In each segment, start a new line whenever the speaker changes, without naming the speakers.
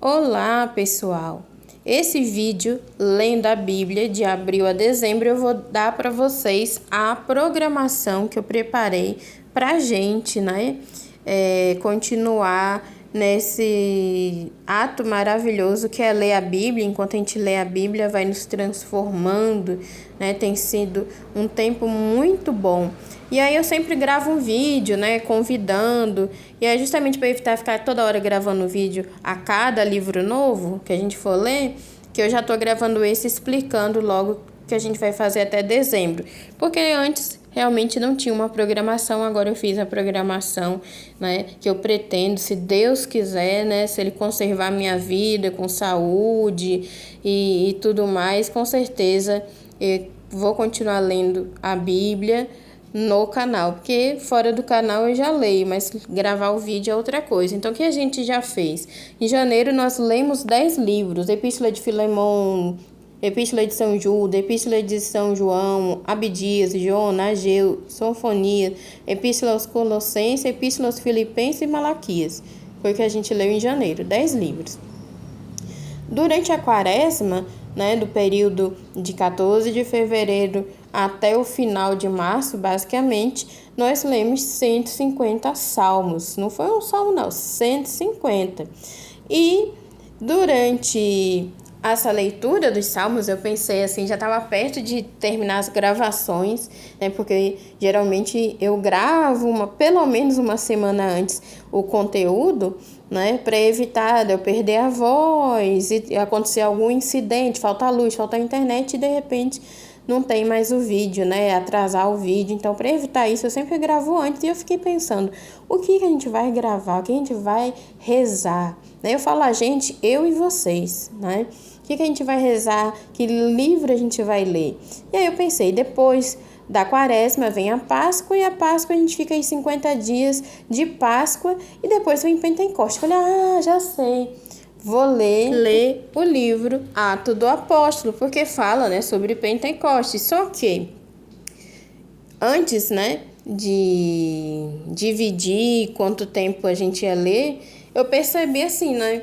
Olá, pessoal! Esse vídeo, lendo a Bíblia de abril a dezembro, eu vou dar para vocês a programação que eu preparei para a gente, né? Continuar nesse ato maravilhoso que é ler a Bíblia. Enquanto a gente lê a Bíblia, vai nos transformando, né? Tem sido um tempo muito bom. E aí eu sempre gravo um vídeo, né, convidando, e é justamente para evitar ficar toda hora gravando vídeo a cada livro novo que a gente for ler, que eu já estou gravando esse explicando logo que a gente vai fazer até dezembro. Porque antes realmente não tinha uma programação, agora eu fiz a programação, né, que eu pretendo, se Deus quiser, né, se Ele conservar a minha vida com saúde e tudo mais, com certeza eu vou continuar lendo a Bíblia no canal, porque fora do canal eu já leio, mas gravar o vídeo é outra coisa. Então, o que a gente já fez? Em janeiro nós lemos 10 livros, Epístola de Filemão, Epístola de São Judas, Epístola de São João, Abdias, Jonas, Ageu, Sofonias, Epístola aos Colossenses, Epístola aos Filipenses e Malaquias. Foi o que a gente leu em janeiro, 10 livros. Durante a quaresma, né, do período de 14 de fevereiro até o final de março, basicamente, nós lemos 150 salmos. Não foi um salmo, não, 150. E durante essa leitura dos salmos, eu pensei assim, já estava perto de terminar as gravações, né? Porque geralmente eu gravo pelo menos uma semana antes o conteúdo, né? Para evitar de eu perder a voz e acontecer algum incidente, faltar luz, faltar internet e de repente não tem mais o vídeo, né? Atrasar o vídeo. Então, para evitar isso, eu sempre gravo antes. E eu fiquei pensando, o que a gente vai gravar? O que a gente vai rezar? Eu falo a gente, eu e vocês, né? O que a gente vai rezar? Que livro a gente vai ler? E aí eu pensei, depois da quaresma vem a Páscoa, e a Páscoa a gente fica aí 50 dias de Páscoa, e depois vem Pentecostes. Falei, já sei. Vou ler o livro Atos do Apóstolo, porque fala, né, sobre Pentecostes. Só que antes, né, de dividir quanto tempo a gente ia ler, eu percebi assim, né?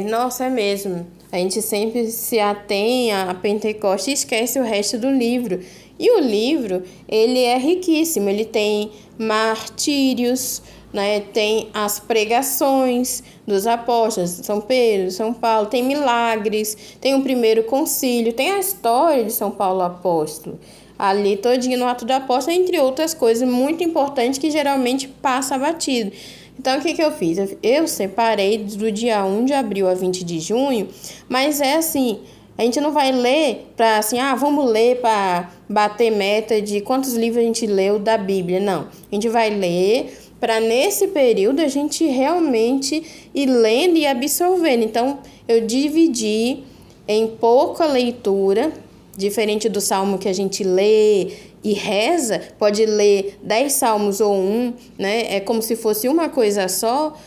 Nossa, é mesmo. A gente sempre se atém a Pentecostes e esquece o resto do livro. E o livro, ele é riquíssimo. Ele tem martírios, né? Tem as pregações dos apóstolos, São Pedro, São Paulo, tem milagres, tem o primeiro concílio, tem a história de São Paulo apóstolo. Ali todinho no Ato do Apóstolo, entre outras coisas muito importantes que geralmente passa batido. Então, o que eu fiz? Eu separei do dia 1 de abril a 20 de junho, mas é assim, a gente não vai ler para assim, vamos ler para bater meta de quantos livros a gente leu da Bíblia. Não, a gente vai ler para nesse período a gente realmente ir lendo e absorvendo. Então, eu dividi em pouca leitura, diferente do salmo que a gente lê e reza, pode ler 10 salmos ou um, né? É como se fosse uma coisa só.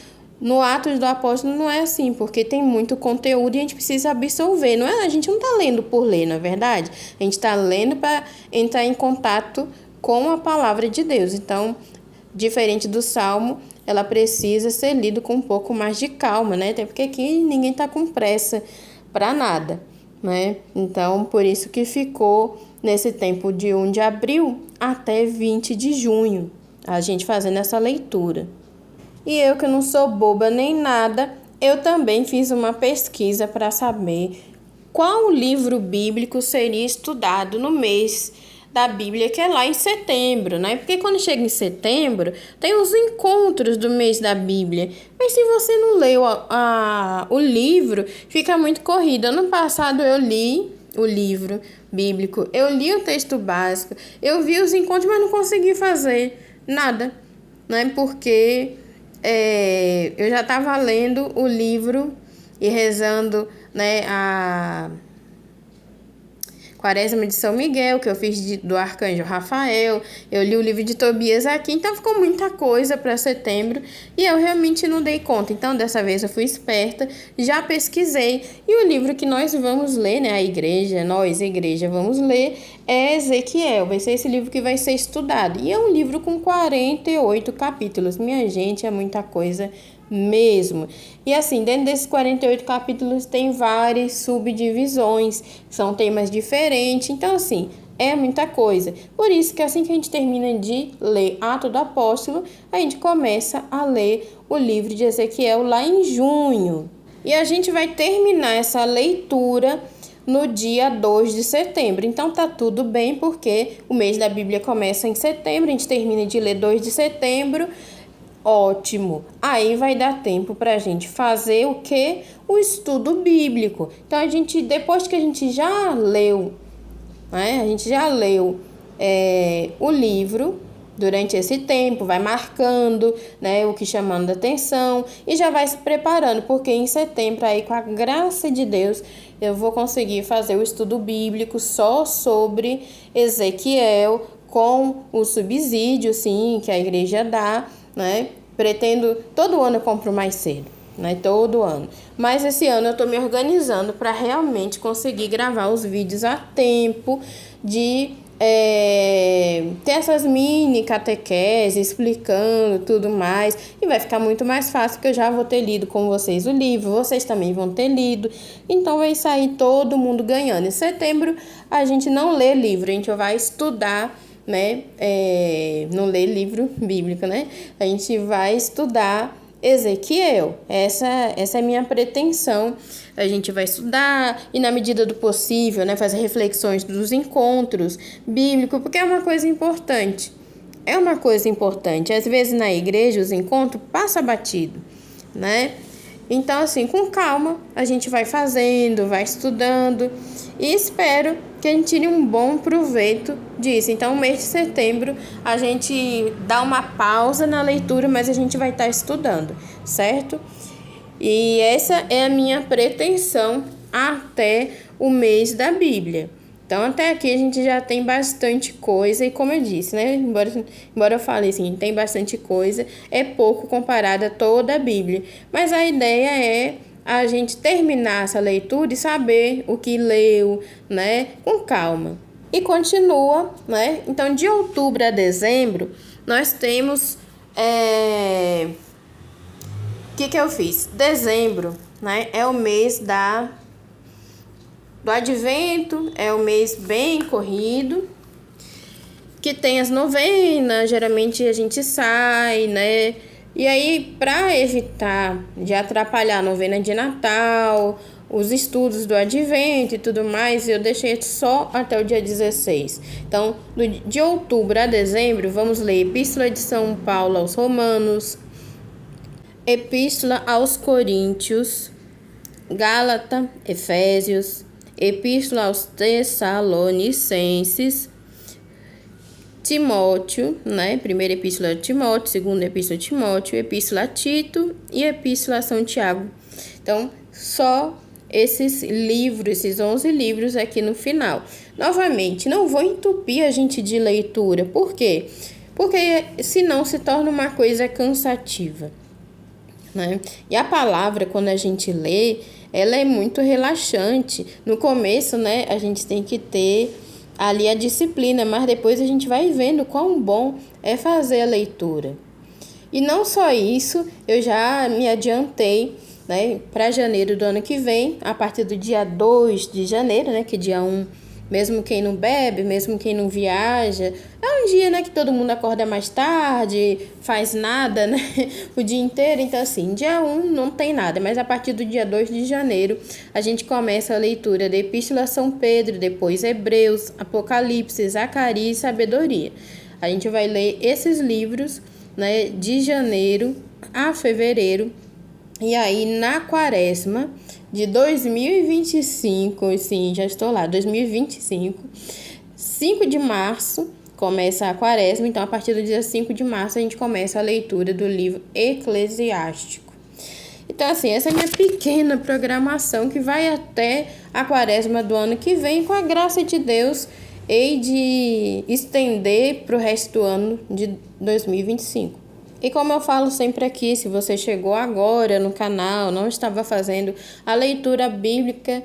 No Atos do Apóstolo não é assim, porque tem muito conteúdo e a gente precisa absorver. Não é, a gente não está lendo por ler, não é verdade? A gente está lendo para entrar em contato com a palavra de Deus. Então, diferente do Salmo, ela precisa ser lida com um pouco mais de calma, né? Até porque aqui ninguém está com pressa para nada, né? Então, por isso que ficou nesse tempo de 1 de abril até 20 de junho, a gente fazendo essa leitura. E eu, que não sou boba nem nada, eu também fiz uma pesquisa para saber qual livro bíblico seria estudado no mês da Bíblia, que é lá em setembro, né? Porque quando chega em setembro, tem os encontros do mês da Bíblia. Mas se você não leu o livro, fica muito corrido. Ano passado eu li o livro bíblico, eu li o texto básico, eu vi os encontros, mas não consegui fazer nada, né? Porque eu já estava lendo o livro e rezando, né, a Quaresma de São Miguel, que eu fiz do Arcanjo Rafael, eu li o livro de Tobias aqui, então ficou muita coisa para setembro e eu realmente não dei conta. Então, dessa vez eu fui esperta, já pesquisei e o livro que nós vamos ler, né, a igreja, nós, igreja, vamos ler, é Ezequiel. Vai ser esse livro que vai ser estudado e é um livro com 48 capítulos. Minha gente, é muita coisa mesmo. E assim, dentro desses 48 capítulos tem várias subdivisões, são temas diferentes, então assim, é muita coisa. Por isso que assim que a gente termina de ler Atos do Apóstolo, a gente começa a ler o livro de Ezequiel lá em junho. E a gente vai terminar essa leitura no dia 2 de setembro. Então tá tudo bem, porque o mês da Bíblia começa em setembro, a gente termina de ler 2 de setembro. Ótimo! Aí vai dar tempo para a gente fazer o quê? O estudo bíblico. Então, depois que a gente já leu, né? A gente já leu o livro durante esse tempo, vai marcando, né, o que chamando a atenção e já vai se preparando, porque em setembro, aí, com a graça de Deus, eu vou conseguir fazer o estudo bíblico só sobre Ezequiel, com o subsídio, sim, que a igreja dá, né? Pretendo, todo ano eu compro mais cedo, né? Todo ano. Mas esse ano eu tô me organizando para realmente conseguir gravar os vídeos a tempo de ter essas mini catequeses explicando tudo mais. E vai ficar muito mais fácil, porque eu já vou ter lido com vocês o livro, vocês também vão ter lido. Então vai sair todo mundo ganhando. Em setembro a gente não lê livro, a gente vai estudar, né? Não ler livro bíblico, né? A gente vai estudar Ezequiel. Essa é a minha pretensão. A gente vai estudar e, na medida do possível, né, fazer reflexões dos encontros bíblicos, porque é uma coisa importante. É uma coisa importante. Às vezes na igreja os encontros passam batido, né? Então, assim, com calma, a gente vai fazendo, vai estudando e espero que a gente tire um bom proveito disso. Então, no mês de setembro, a gente dá uma pausa na leitura, mas a gente vai estar estudando, certo? E essa é a minha pretensão até o mês da Bíblia. Então, até aqui a gente já tem bastante coisa, e como eu disse, né? Embora eu fale assim, tem bastante coisa, é pouco comparado a toda a Bíblia. Mas a ideia é a gente terminar essa leitura e saber o que leu, né? Com calma. E continua, né? Então, de outubro a dezembro, nós temos... O que eu fiz? Dezembro, né? É o mês do advento, é um mês bem corrido, que tem as novenas, geralmente a gente sai, né? E aí, para evitar de atrapalhar a novena de Natal, os estudos do advento e tudo mais, eu deixei só até o dia 16. Então, de outubro a dezembro, vamos ler Epístola de São Paulo aos Romanos, Epístola aos Coríntios, Gálatas, Efésios, Epístola aos Tessalonicenses, Timóteo, né? Primeira Epístola de Timóteo, segunda Epístola de Timóteo, Epístola a Tito e Epístola a São Tiago. Então, só esses livros, esses 11 livros aqui no final. Novamente, não vou entupir a gente de leitura. Por quê? Porque senão se torna uma coisa cansativa, né? E a palavra, quando a gente lê, ela é muito relaxante. No começo, né, a gente tem que ter ali a disciplina, mas depois a gente vai vendo quão bom é fazer a leitura. E não só isso, eu já me adiantei, né, para janeiro do ano que vem, a partir do dia 2 de janeiro, né, que dia 1, mesmo quem não bebe, mesmo quem não viaja, é um dia, né, que todo mundo acorda mais tarde, faz nada, né, o dia inteiro. Então, assim, dia 1 não tem nada, mas a partir do dia 2 de janeiro, a gente começa a leitura da Epístola a São Pedro, depois Hebreus, Apocalipse, Zacarias e Sabedoria. A gente vai ler esses livros, né, de janeiro a fevereiro, e aí na quaresma de 2025, sim, já estou lá, 2025, 5 de março, começa a quaresma. Então, a partir do dia 5 de março, a gente começa a leitura do livro Eclesiástico. Então, assim, essa é a minha pequena programação que vai até a quaresma do ano que vem. Com a graça de Deus, hei de estender para o resto do ano de 2025. E como eu falo sempre aqui, se você chegou agora no canal, não estava fazendo a leitura bíblica,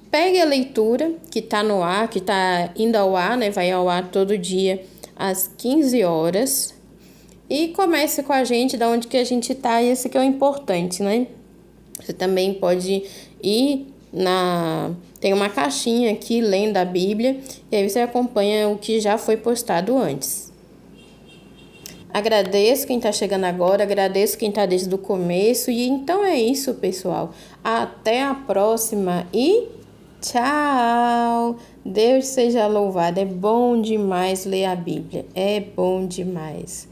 pegue a leitura que está no ar, que está indo ao ar, né? Vai ao ar todo dia às 15 horas. E comece com a gente, da onde que a gente tá, e esse que é o importante, né? Você também pode ir tem uma caixinha aqui lendo a Bíblia, e aí você acompanha o que já foi postado antes. Agradeço quem está chegando agora, agradeço quem está desde o começo, e então é isso, pessoal. Até a próxima e tchau! Deus seja louvado. É bom demais ler a Bíblia, é bom demais.